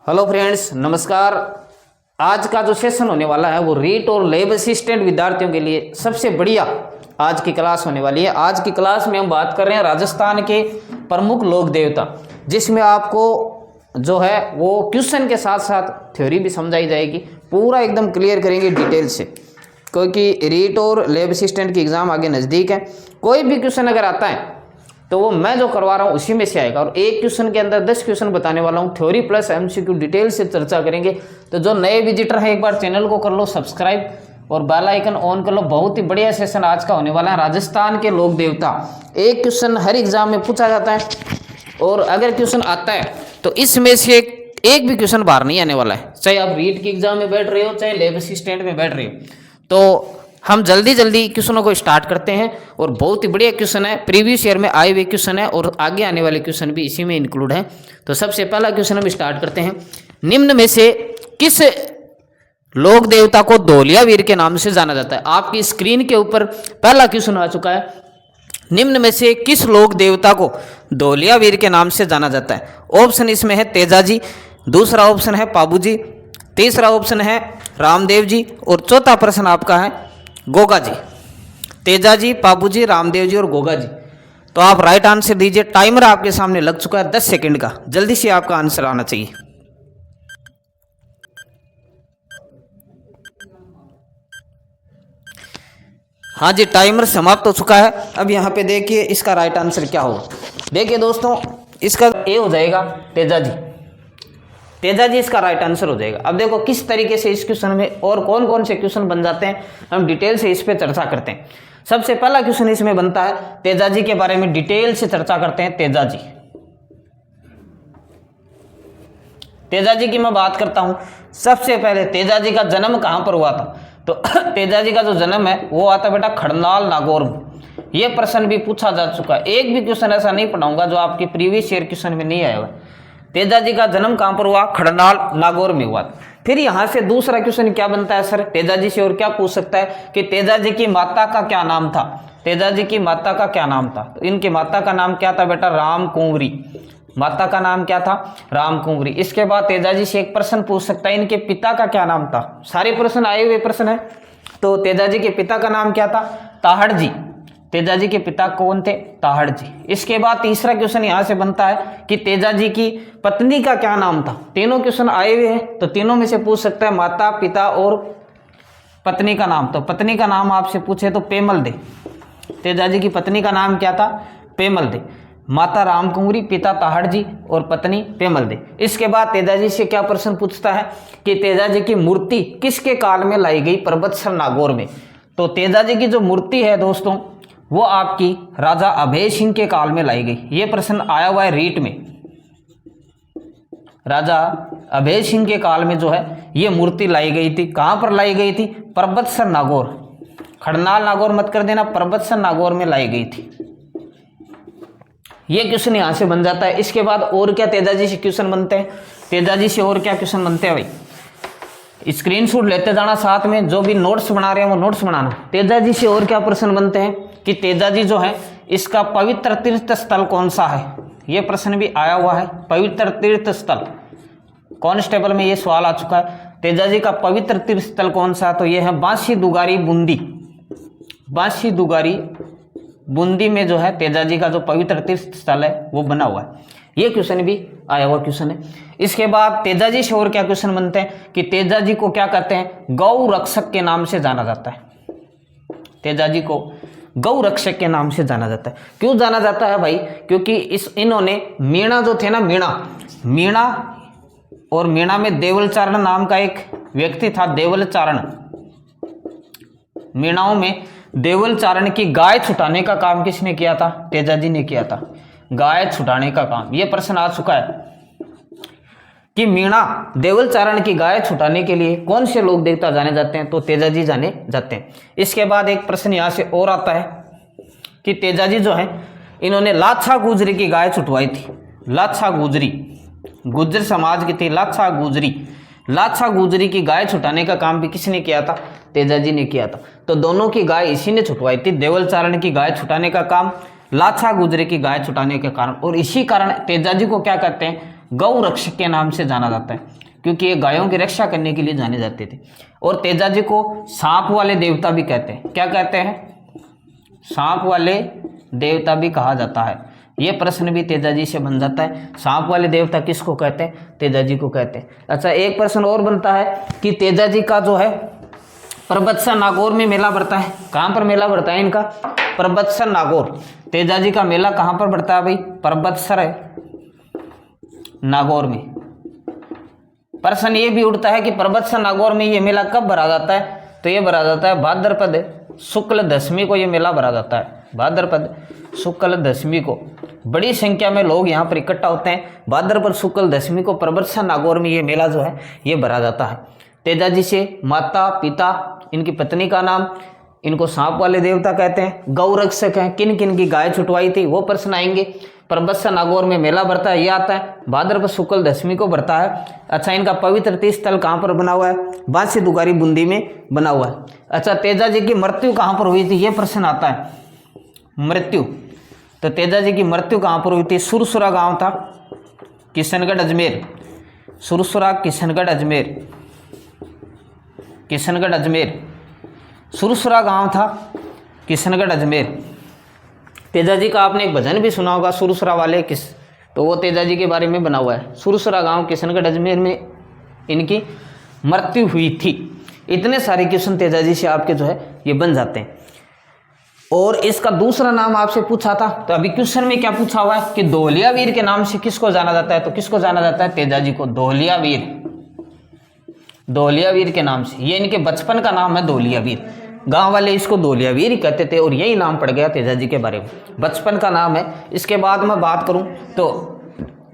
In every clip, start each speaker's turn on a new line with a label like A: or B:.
A: Hello friends, नमस्कार। आज का जो सेशन होने वाला है वो रीट और लैब असिस्टेंट विद्यार्थियों के लिए सबसे बढ़िया आज की क्लास होने वाली है। आज की क्लास में हम बात कर रहे हैं राजस्थान के प्रमुख लोक देवता, जिसमें आपको जो है वो क्वेश्चन के साथ साथ थ्योरी भी समझाई जाएगी। पूरा एकदम क्लियर करेंगे डिटेल से, क्योंकि रीट और लैब असिस्टेंट की एग्ज़ाम आगे नज़दीक है। कोई भी क्वेश्चन अगर आता है तो वो मैं जो करवा रहा हूँ उसी में से आएगा, और एक क्वेश्चन के अंदर 10 क्वेश्चन बताने वाला हूँ। थ्योरी प्लस एमसीक्यू डिटेल से चर्चा करेंगे। तो जो नए विजिटर हैं एक बार चैनल को कर लो सब्सक्राइब और बेल आइकन ऑन कर लो। बहुत ही बढ़िया सेशन आज का होने वाला है। राजस्थान के लोक देवता, एक क्वेश्चन हर एग्जाम में पूछा जाता है, और अगर क्वेश्चन आता है तो इसमें से एक भी क्वेश्चन बाहर नहीं आने वाला है। चाहे आप रीट की एग्जाम में बैठ रहे हो, चाहे लैब असिस्टेंट में बैठ रहे हो। तो हम जल्दी क्वेश्चनों को स्टार्ट करते हैं, और बहुत ही बढ़िया क्वेश्चन है, प्रीवियस ईयर में आए हुए क्वेश्चन है, और आगे आने वाले क्वेश्चन भी इसी में इंक्लूड है। तो सबसे पहला क्वेश्चन हम स्टार्ट करते हैं। निम्न में से किस लोक देवता को धौलिया वीर के नाम से जाना जाता है? आपकी स्क्रीन के ऊपर पहला क्वेश्चन आ चुका है। निम्न में से किस लोक देवता को धौलिया वीर के नाम से जाना जाता है? ऑप्शन इसमें है तेजाजी, दूसरा ऑप्शन है पाबूजी, तीसरा ऑप्शन है रामदेव जी, और चौथा प्रश्न आपका है गोगा जी। तेजाजी, पाबूजी, रामदेव जी और गोगा जी। तो आप राइट आंसर दीजिए। टाइमर आपके सामने लग चुका है 10 सेकंड का, जल्दी से आपका आंसर आना चाहिए। हाँ जी, टाइमर समाप्त हो चुका है। अब यहाँ पे देखिए इसका राइट आंसर क्या होगा। देखिए दोस्तों, इसका ए हो जाएगा तेजाजी। तेजाजी इसका राइट आंसर हो जाएगा। अब देखो किस तरीके से इस क्वेश्चन में और कौन कौन से क्वेश्चन बन जाते हैं, हम डिटेल से इस पे चर्चा करते हैं। सबसे पहला क्वेश्चन इसमें बनता है तेजाजी के बारे में डिटेल से चर्चा करते हैं। तेजाजी की मैं बात करता हूं। सबसे पहले तेजाजी का जन्म कहां पर हुआ था? तो तेजाजी का जो जन्म है वो आता बेटा खड़नाल नागौर में। यह प्रश्न भी पूछा जा चुका है। एक भी क्वेश्चन ऐसा नहीं पढ़ाऊंगा जो आपके प्रीवियस ईयर क्वेश्चन में नहीं आया हुआ। तेजाजी का जन्म कहां पर हुआ? खड़नाल नागौर में हुआ। फिर यहां से दूसरा क्वेश्चन क्या बनता है सर? तेजाजी से और क्या पूछ सकता है कि तेजाजी की माता का क्या नाम था? तेजाजी की माता का क्या नाम था? तो इनकी माता का नाम क्या था बेटा? राम कुंवरी। माता का नाम क्या था? राम कुंवरी। इसके बाद तेजाजी से एक प्रश्न पूछ सकता है, इनके पिता का क्या नाम था? सारे प्रश्न आए हुए प्रश्न है। तो तेजाजी के पिता का नाम क्या था? ताहड़ जी। तेजाजी के पिता कौन थे? ताहड़ जी। इसके बाद तीसरा क्वेश्चन यहां से बनता है कि तेजाजी की पत्नी का क्या नाम था? तीनों क्वेश्चन आए हुए हैं, तो तीनों में से पूछ सकता है माता, पिता और पत्नी का नाम। तो पत्नी का नाम आपसे पूछे तो पेमल दे। तेजाजी की पत्नी का नाम क्या था? पेमल दे। माता रामकुंवरी, पिता ताहड़ जी और पत्नी पेमल दे। इसके बाद तेजाजी से क्या प्रश्न पूछता है कि तेजाजी की मूर्ति किसके काल में लाई गई परबतसर नागौर में? तो तेजाजी की जो मूर्ति है दोस्तों वो आपकी राजा अभय सिंह के काल में लाई गई। ये प्रश्न आया हुआ है रीट में। राजा अभय सिंह के काल में जो है ये मूर्ति लाई गई थी। कहां पर लाई गई थी? परबतसर नागौर। खड़नाल नागौर मत कर देना, परबतसर नागौर में लाई गई थी। ये क्वेश्चन यहां से बन जाता है। इसके बाद और क्या तेजाजी से क्वेश्चन बनते हैं? तेजाजी से और क्या क्वेश्चन बनते हैं भाई? स्क्रीनशॉट लेते जाना, साथ में जो भी नोट्स बना रहे हैं वो नोट्स बनाना। तेजाजी से और क्या प्रश्न बनते हैं कि तेजाजी जो है इसका पवित्र तीर्थ स्थल कौन सा है? यह प्रश्न भी आया हुआ है। पवित्र तीर्थ स्थल कांस्टेबल में यह सवाल आ चुका है। तेजाजी का पवित्र तीर्थ स्थल कौन सा? तो यह है बांसी दुगारी बूंदी। बांसी दुगारी बूंदी में जो है तेजाजी का जो पवित्र तीर्थ स्थल है वो बना हुआ है। ये क्वेश्चन भी आया हुआ क्वेश्चन है। इसके बाद तेजाजी से और क्या क्वेश्चन बनते हैं कि तेजाजी को क्या कहते हैं? गौ रक्षक के नाम से जाना जाता है। तेजाजी को गौ रक्षक के नाम से जाना जाता है। क्यों जाना जाता है भाई? क्योंकि इन्होंने मीणा जो थे ना, मीणा और मीणा में देवलचारण नाम का एक व्यक्ति था। देवलचारण, मीणाओं में देवलचारण की गाय छुटाने का काम किसने किया था? तेजाजी ने किया था। गाय छुटाने का काम। यह प्रश्न आ चुका है कि मीणा देवलचारण की गाय छुटाने के लिए कौन से लोक देवता जाने जाते हैं? तो तेजाजी जाने जाते हैं। इसके बाद एक प्रश्न यहां से और आता है कि तेजाजी जो है इन्होंने लाछा गुजरी की गाय छुटवाई थी। लाछा गुजरी, गुज्जर समाज की थी लाछा गुजरी। लाछा गुजरी की गाय छुटाने का काम भी किसने किया था? तेजाजी ने किया था। तो दोनों की गाय इसी ने छुटवाई थी। देवलचारण की गाय छुटाने का काम, लाछा गुजरी की गाय छुटाने के कारण, और इसी कारण तेजाजी को क्या कहते हैं? गौ रक्षक के नाम से जाना जाता है। क्योंकि ये गायों की रक्षा करने के लिए जाने जाते थे। और तेजा जी को सांप वाले देवता भी कहते हैं। क्या कहते हैं? सांप वाले देवता भी कहा जाता है। ये प्रश्न भी तेजा जी से बन जाता है। सांप वाले देवता किसको कहते हैं? तेजा जी को कहते हैं। अच्छा, एक प्रश्न और बनता है कि तेजा जी का जो है परबत्सर नागौर में मेला बढ़ता है। कहाँ पर मेला बढ़ता है इनका? परबत्सर नागौर। तेजा जी का मेला कहाँ पर बढ़ता है भाई? परबत्सर नागौर में। प्रश्न ये भी उठता है कि परबत्सर नागौर में ये मेला कब भरा जाता है? तो ये भरा जाता है भाद्रपद शुक्ल दशमी को ये मेला भरा जाता है। भाद्रपद शुक्ल दशमी को बड़ी संख्या में लोग यहाँ पर इकट्ठा होते हैं। भाद्रपद शुक्ल दशमी को परबत्सर नागौर में ये मेला जो है ये भरा जाता है। तेजा जी से माता पिता, इनकी पत्नी का नाम, इनको सांप वाले देवता कहते हैं, गौ रक्षक हैं, किन किन की गाय छुटवाई थी वो प्रश्न आएंगे। परबत्सर नागौर में मेला बढ़ता है ये आता है। भाद्रपद शुक्ल दशमी को बढ़ता है। अच्छा, इनका पवित्र तीर्थ स्थल कहाँ पर बना हुआ है? बांसी दुगारी बूंदी में बना हुआ है। अच्छा, तेजा जी की मृत्यु कहाँ पर हुई थी ये प्रश्न आता है। मृत्यु, तो तेजा जी की मृत्यु कहाँ पर हुई थी? सुरसुरा गांव था, किशनगढ़ अजमेर। सुरसुरा किशनगढ़ अजमेर, किशनगढ़ अजमेर, सुरसुरा गांव था, किशनगढ़ अजमेर। तेजा जी का आपने एक भजन भी सुना होगा, सुरसुरा वाले किस, तो वो तेजा जी के बारे में बना हुआ है। सुरसुरा गांव किशनगढ़ अजमेर में इनकी मृत्यु हुई थी। इतने सारे क्वेश्चन तेजा जी से आपके जो है ये बन जाते हैं। और इसका दूसरा नाम आपसे पूछा था, तो अभी क्वेश्चन में क्या पूछा हुआ है कि दोहलिया वीर के नाम से किसको जाना जाता है? तो किसको जाना जाता है? तेजा जी को दोहलिया वीर, दोहलिया वीर के नाम से। ये इनके बचपन का नाम है दोहलिया वीर। गांव वाले इसको दोहलिया वीर ही कहते थे और यही नाम पड़ गया तेजा जी के बारे में। बचपन का नाम है। इसके बाद मैं बात करूं तो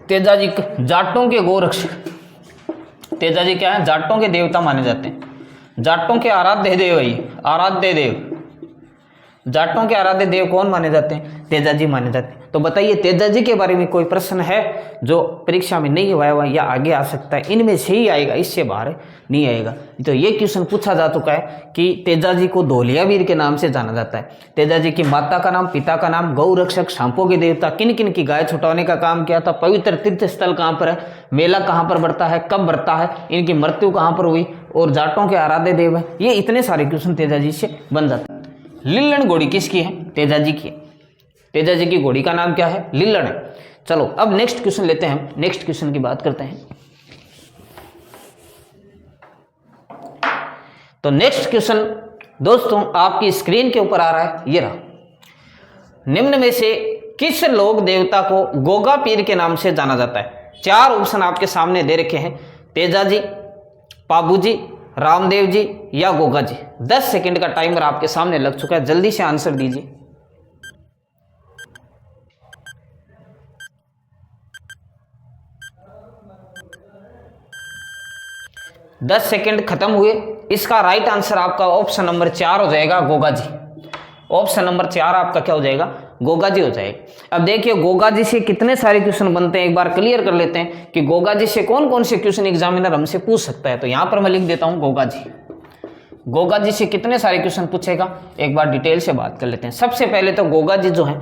A: तेजा जी जाटों के गोरक्षक। तेजा जी क्या है? जाटों के देवता माने जाते हैं। जाटों के आराध्य देव है, आराध्य देव। जाटों के आराध्य देव कौन माने जाते हैं? तेजा जी माने जाते हैं। तो बताइए तेजा जी के बारे में कोई प्रश्न है जो परीक्षा में नहीं हुआ है या आगे आ सकता है? इनमें से ही आएगा, इससे बाहर नहीं आएगा। तो ये क्वेश्चन पूछा जा चुका है कि तेजा जी को दोहलिया वीर के नाम से जाना जाता है। तेजा जी की माता का नाम, पिता का नाम, गौ रक्षक, सांपों के देवता, किन किन की गाय छुटवाने का काम किया था, पवित्र तीर्थ स्थल कहाँ पर है, मेला कहाँ पर बढ़ता है, कब बढ़ता है, इनकी मृत्यु कहाँ पर हुई और जाटों के आराध्य देव है। ये इतने सारे क्वेश्चन तेजा जी से बन जाते हैं। लिल्लण घोड़ी किसकी है? तेजा जी की। तेजा जी की घोड़ी का नाम क्या है? लिल्लण है। चलो अब नेक्स्ट क्वेश्चन लेते हैं, नेक्स्ट क्वेश्चन की बात करते हैं। तो नेक्स्ट क्वेश्चन दोस्तों आपकी स्क्रीन के ऊपर आ रहा है, ये रहा। निम्न में से किस लोक देवता को गोगा पीर के नाम से जाना जाता है? 4 ऑप्शन आपके सामने दे रखे हैं। तेजा जी, पाबू जी, रामदेव जी या गोगा जी। 10 सेकंड का टाइमर आपके सामने लग चुका है, जल्दी से आंसर दीजिए। 10 सेकंड खत्म हुए। इसका राइट आंसर आपका ऑप्शन नंबर 4 हो जाएगा, गोगा जी। ऑप्शन नंबर 4 आपका क्या हो जाएगा? गोगा जी हो जाएगा। अब देखिए गोगा जी से कितने सारे क्वेश्चन बनते हैं, एक बार क्लियर कर लेते हैं कि गोगा जी से कौन कौन से क्वेश्चन एग्जामिनर हमसे पूछ सकता है। तो यहां पर मैं लिख देता हूं गोगा जी। गोगा जी से कितने सारे क्वेश्चन पूछेगा, एक बार डिटेल से बात कर लेते हैं। सबसे पहले तो गोगा जी जो है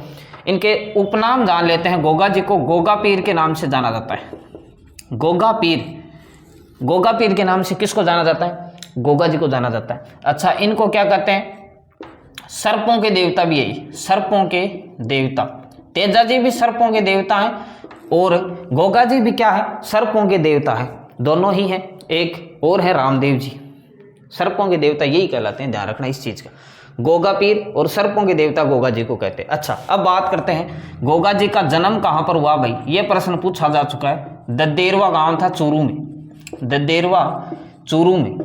A: इनके उपनाम जान लेते हैं। गोगा जी को गोगा पीर के नाम से जाना जाता है। गोगा पीर, गोगा पीर के नाम से किसको जाना जाता है? गोगा जी को जाना जाता है। अच्छा, इनको क्या कहते हैं? सर्पों के देवता भी यही, सर्पों के देवता। तेजा जी भी सर्पों के देवता हैं और गोगा जी भी क्या है? सर्पों के देवता है। दोनों ही हैं। एक और है रामदेव जी, सर्पों के देवता यही कहलाते हैं, ध्यान रखना इस चीज का। गोगा पीर और सर्पों के देवता गोगा जी को कहते हैं। अच्छा, अब बात करते हैं गोगा जी का जन्म कहां पर हुआ भाई? ये प्रश्न पूछा जा चुका है। दद्देरवा गांव था चूरू में, दद्देरवा चूरू में,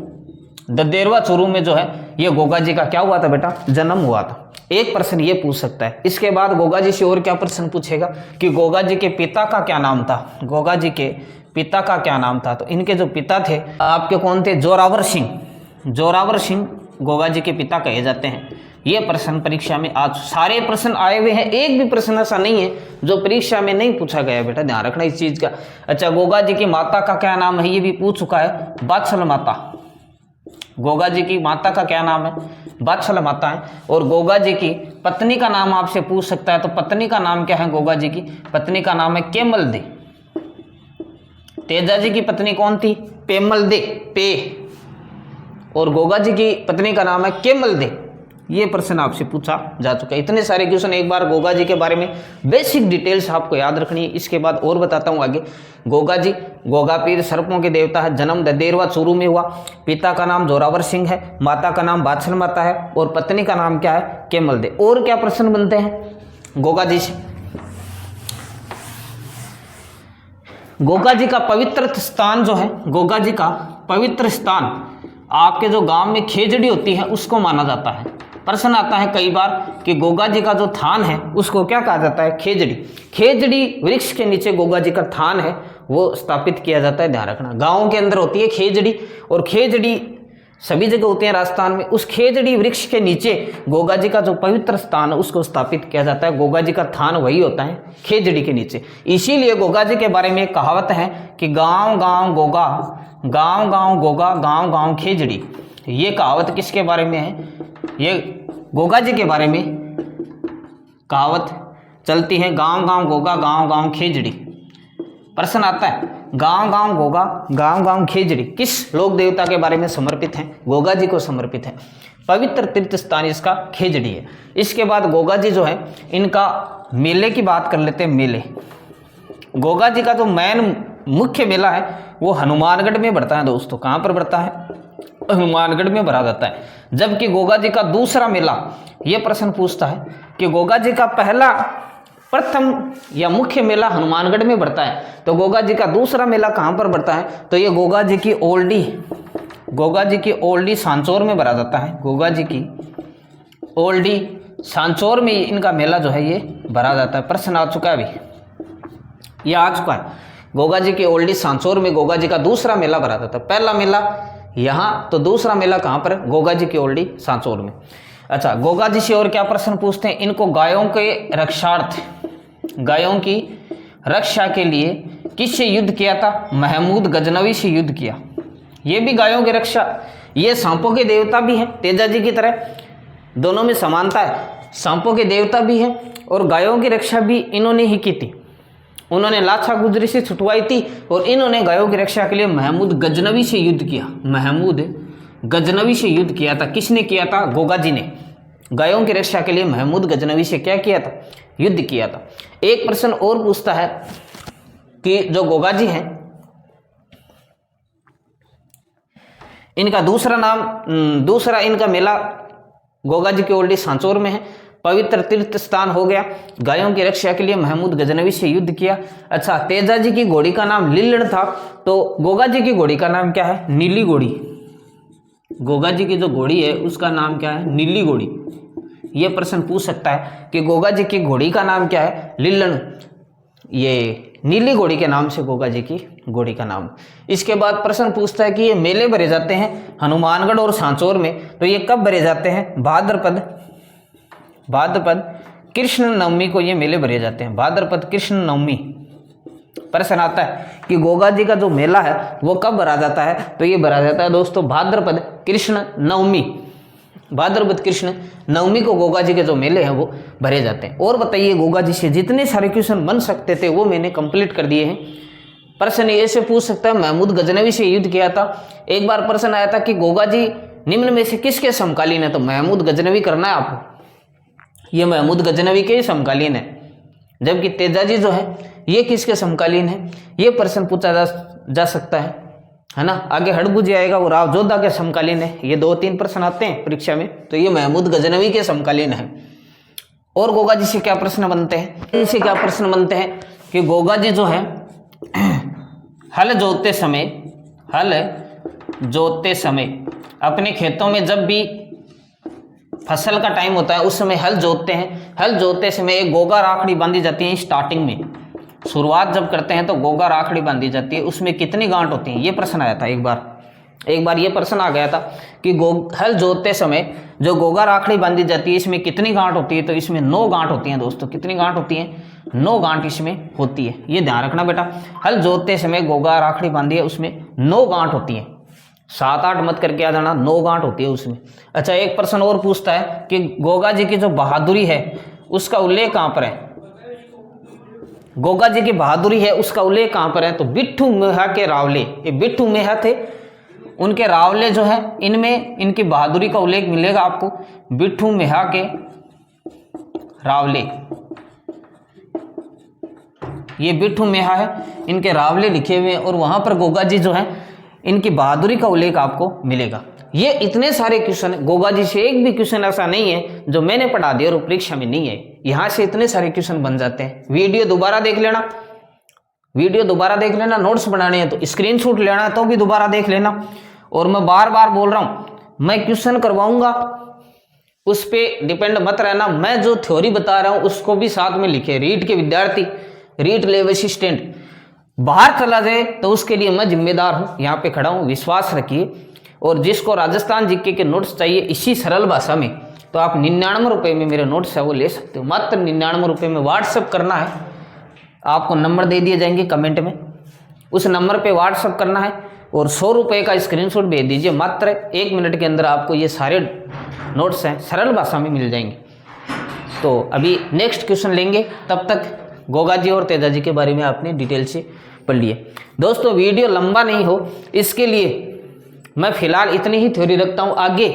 A: दद्देरवा चूरू में जो है ये गोगा जी का क्या हुआ था बेटा? जन्म हुआ था। एक प्रश्न ये पूछ सकता है। इसके बाद गोगा जी से और क्या प्रश्न पूछेगा कि गोगा जी के पिता का क्या नाम था? गोगा जी के पिता का क्या नाम था? तो इनके जो पिता थे आपके कौन थे? जोरावर सिंह। जोरावर सिंह गोगा जी के पिता कहे जाते हैं। ये प्रश्न परीक्षा में आज सारे प्रश्न आए हुए हैं, एक भी प्रश्न ऐसा नहीं है जो परीक्षा में नहीं पूछा गया बेटा, ध्यान रखना इस चीज का। अच्छा, गोगा जी की माता का क्या नाम है? ये भी पूछ चुका है, बात्सल माता। गोगा जी की माता का क्या नाम है? बात्सल माता है। और गोगा जी की पत्नी का नाम आपसे पूछ सकता है, तो पत्नी का नाम क्या है गोगा जी की? पत्नी का नाम है केमल दे। तेजा जी की पत्नी कौन थी? पेमल दे, पे, और गोगा जी की पत्नी का नाम है केमल दे। ये प्रश्न आपसे पूछा जा चुका है। इतने सारे क्वेश्चन, एक बार गोगा जी के बारे में बेसिक डिटेल्स आपको याद रखनी है। इसके बाद और बताता हूँ आगे। गोगा जी, गोगा पीर सर्पों के देवता है। जन्म ददेरवा चूरू में हुआ। पिता का नाम जोरावर सिंह है, माता का नाम बाछल माता है, और पत्नी का नाम क्या है? केमल दे। और क्या प्रश्न बनते हैं गोगा जी से? गोगा जी का पवित्र स्थान जो है, गोगा जी का पवित्र स्थान आपके जो गांव में खेजड़ी होती है उसको माना जाता है। प्रश्न आता है कई बार कि गोगा जी का जो थान है उसको क्या कहा जाता है? खेजड़ी। खेजड़ी वृक्ष के नीचे गोगा जी का थान है वो स्थापित किया जाता है, ध्यान रखना। गाँव के अंदर होती है खेजड़ी, और खेजड़ी सभी जगह होती है राजस्थान में। उस खेजड़ी वृक्ष के नीचे गोगा जी का जो पवित्र स्थान है उसको स्थापित किया जाता है। गोगा जी का थान वही होता है, खेजड़ी के नीचे। इसीलिए गोगा जी के बारे में एक कहावत है कि गांव गांव गोगा, गांव गांव गोगा, गांव गांव खेजड़ी। ये कहावत किसके बारे में है? ये गोगा जी के बारे में कहावत चलती है, गांव गांव गोगा, गांव गांव खेजड़ी। प्रश्न आता है गांव गांव गोगा, गांव गांव खेजड़ी किस लोक देवता के बारे में समर्पित है? गोगा जी को समर्पित है। पवित्र तीर्थ स्थान इसका खेजड़ी है। इसके बाद गोगा जी जो है इनका मेले की बात कर लेते हैं। मेले, गोगा जी का जो मेन मुख्य मेला है वो हनुमानगढ़ में बढ़ता है दोस्तों। कहाँ पर बढ़ता है? हनुमानगढ़ में भरा जाता है। जबकि गोगा जी का दूसरा मेला, ये प्रश्न पूछता है कि गोगा जी का पहला प्रथम या मुख्य मेला हनुमानगढ़ में बढ़ता है, तो गोगा जी का दूसरा मेला कहाँ पर बढ़ता है? तो ये गोगा जी की ओल्डी, गोगा जी की ओल्डी सांचौर में भरा जाता है। गोगा जी की ओल्डी सांचौर में इनका मेला जो है ये भरा जाता है। प्रश्न आ चुका है अभी, ये आ चुका है। गोगा जी की ओल्डी सांचौर में गोगा जी का दूसरा मेला भरा जाता है। पहला मेला यहाँ, तो दूसरा मेला कहाँ पर? गोगा जी की ओल्डी सांचौर में। अच्छा, गोगा जी से और क्या प्रश्न पूछते हैं? इनको गायों के रक्षार्थ, गायों की रक्षा के लिए किससे युद्ध किया था? महमूद गजनवी से युद्ध किया। ये भी गायों की रक्षा, ये सांपों के देवता भी हैं तेजा जी की तरह, दोनों में समानता है। सांपों के देवता भी हैं और गायों की रक्षा भी इन्होंने ही की थी। उन्होंने लाछा गुजरी से छुटवाई थी और इन्होंने गायों की रक्षा के लिए महमूद गजनवी से युद्ध किया। महमूद गजनवी से युद्ध किया था। किसने किया था? गोगा जी ने। गायों की रक्षा के लिए महमूद गजनवी से क्या किया था? युद्ध किया था। एक प्रश्न और पूछता है कि जो गोगा जी हैं इनका दूसरा नाम, दूसरा इनका मेला गोगा जी की ओल्डी सांचौर में है। पवित्र तीर्थ स्थान हो गया। गायों की रक्षा के लिए महमूद गजनवी से युद्ध किया। अच्छा, तेजा जी की घोड़ी का नाम लिल्लण था, तो गोगा जी की घोड़ी का नाम क्या है? नीली घोड़ी। गोगा जी की जो घोड़ी है उसका नाम क्या है? नीली घोड़ी। यह प्रश्न पूछ सकता है कि गोगा जी की घोड़ी का नाम क्या है? लिल्लण। ये नीली घोड़ी के नाम से गोगा जी की घोड़ी का नाम। इसके बाद प्रश्न पूछता है कि ये मेले भरे जाते हैं हनुमानगढ़ और सांचौर में, तो ये कब भरे जाते हैं? भाद्रपद, भाद्रपद कृष्ण नवमी को ये मेले भरे जाते हैं। भाद्रपद कृष्ण नवमी। प्रश्न आता है कि गोगा जी का जो मेला है वो कब भरा जाता है? तो ये भरा जाता है दोस्तों भाद्रपद कृष्ण नवमी। भाद्रपद कृष्ण नवमी को गोगा जी के जो मेले हैं वो भरे जाते हैं। और बताइए, गोगा जी से जितने सारे क्वेश्चन बन सकते थे वो मैंने कंप्लीट कर दिए हैं। प्रश्न ऐसे पूछ सकता है महमूद गजनवी से युद्ध किया था। एक बार प्रश्न आया था कि गोगा जी निम्न में से किसके समकालीन है? तो महमूद गजनवी करना है आपको। ये महमूद गजनवी के समकालीन है। जबकि तेजा जी जो है ये किसके समकालीन है? ये प्रश्न पूछा जा सकता है ना। आगे हड़बुजी आएगा, वो राव जोधा के समकालीन है। ये 2-3 प्रश्न आते हैं परीक्षा में, तो ये महमूद गजनवी के समकालीन है। और गोगा जी से क्या प्रश्न बनते हैं? इनसे क्या प्रश्न बनते हैं कि गोगा जी जो है हल जोतते समय अपने खेतों में जब भी फसल का टाइम होता है उस समय हल जोतते हैं। हल जोतते समय एक गोगा राखड़ी बांधी जाती है। स्टार्टिंग में शुरुआत जब करते हैं तो गोगा राखड़ी बांधी जाती है। उसमें कितनी गांठ होती है? ये प्रश्न आया था एक बार ये प्रश्न आ गया था कि हल जोतते समय जो गोगा राखड़ी बांधी जाती है इसमें कितनी गांठ होती है? तो इसमें 9 गांठ होती हैं दोस्तों। कितनी गांठ होती हैं? 9 गांठ इसमें होती है। ये ध्यान रखना बेटा। हल जोतते समय गोगा राखड़ी बांधी है उसमें 9 गांठ होती है। 7-8 मत करके आ जाना, 9 गांठ होती है उसमें। अच्छा, एक प्रश्न और पूछता है कि गोगा जी की जो बहादुरी है उसका उल्लेख कहाँ पर है? गोगा जी की बहादुरी है उसका उल्लेख कहाँ पर है, तो बिट्ठू मेहा के रावले, ये बिट्ठू मेहा थे, उनके रावले जो है इनमें इनकी बहादुरी का उल्लेख मिलेगा आपको। बिट्ठू मेहा के रावले, ये बिट्ठू मेहा है, इनके रावले लिखे हुए हैं और वहां पर गोगा जी जो है इनकी बहादुरी का उल्लेख आपको मिलेगा। ये इतने सारे क्वेश्चन, गोगा जी से एक भी क्वेश्चन ऐसा नहीं है जो मैंने पढ़ा दिया और परीक्षा में नहीं है, यहां से इतने सारे क्वेश्चन बन जाते हैं। वीडियो दोबारा देख लेना, वीडियो दोबारा देख लेना, नोट्स बनाने हैं तो स्क्रीनशॉट लेना है तो भी दोबारा देख लेना। और मैं बार बार बोल रहा हूं, मैं क्वेश्चन करवाऊंगा उस पर डिपेंड मत रहना, मैं जो थ्योरी बता रहा हूं उसको भी साथ में लिखे। रीट के विद्यार्थी, रीट लैब असिस्टेंट बाहर चला जाए तो उसके लिए मैं जिम्मेदार हूं, यहाँ पे खड़ा हूं, विश्वास रखिए। और जिसको राजस्थान जीके के नोट्स चाहिए इसी सरल भाषा में, तो आप 99 रुपये में मेरे नोट्स है वो ले सकते हो, मात्र 99 रुपये में। व्हाट्सअप करना है, आपको नंबर दे दिए जाएंगे कमेंट में, उस नंबर पे व्हाट्सअप करना है और 100 रुपये का स्क्रीनशॉट भेज दीजिए। मात्र 1 मिनट के अंदर आपको ये सारे नोट्स हैं सरल भाषा में मिल जाएंगे। तो अभी नेक्स्ट क्वेश्चन लेंगे, तब तक गोगा जी और तेजा जी के बारे में आपने डिटेल से पढ़ लिए। दोस्तों वीडियो लंबा नहीं हो इसके लिए मैं फिलहाल इतनी ही थ्योरी रखता हूँ, आगे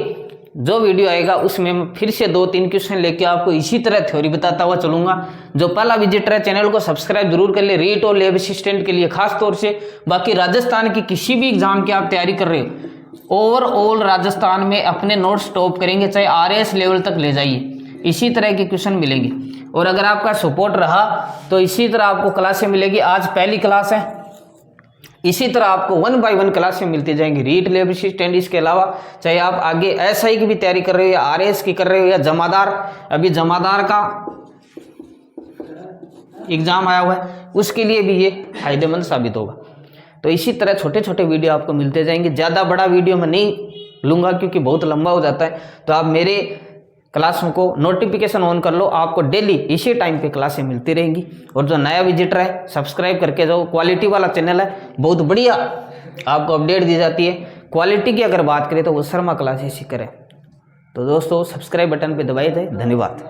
A: जो वीडियो आएगा उसमें मैं फिर से 2-3 क्वेश्चन लेके आपको इसी तरह थ्योरी बताता हुआ चलूंगा। जो पहला विजिटर है चैनल को सब्सक्राइब जरूर कर ले, रीट और लैब असिस्टेंट के लिए खास तौर से। बाकी राजस्थान की किसी भी एग्जाम की आप तैयारी कर रहे हो, ओवरऑल राजस्थान में अपने नोट्स टॉप करेंगे, चाहे RAS लेवल तक ले जाइए, इसी तरह के क्वेश्चन मिलेंगे। और अगर आपका सपोर्ट रहा तो इसी तरह आपको क्लासें मिलेगी। आज पहली क्लास है, इसी तरह आपको 1 बाय 1 क्लासें मिलती जाएंगी रीट लैब असिस्टेंट। इसके अलावा चाहे आप आगे SI की भी तैयारी कर रहे हो या RAS की कर रहे हो या जमादार, अभी जमादार का एग्जाम आया हुआ है, उसके लिए भी ये फायदेमंद साबित होगा। तो इसी तरह छोटे छोटे वीडियो आपको मिलते जाएंगे। ज़्यादा बड़ा वीडियो मैं नहीं लूँगा क्योंकि बहुत लंबा हो जाता है। तो आप मेरे क्लासों को नोटिफिकेशन ऑन कर लो, आपको डेली इसी टाइम पे क्लासें मिलती रहेंगी। और जो नया विजिटर है सब्सक्राइब करके जाओ, क्वालिटी वाला चैनल है, बहुत बढ़िया आपको अपडेट दी जाती है। क्वालिटी की अगर बात करें तो वो शर्मा क्लासेस ही करें। तो दोस्तों सब्सक्राइब बटन पे दबाई जाए। धन्यवाद।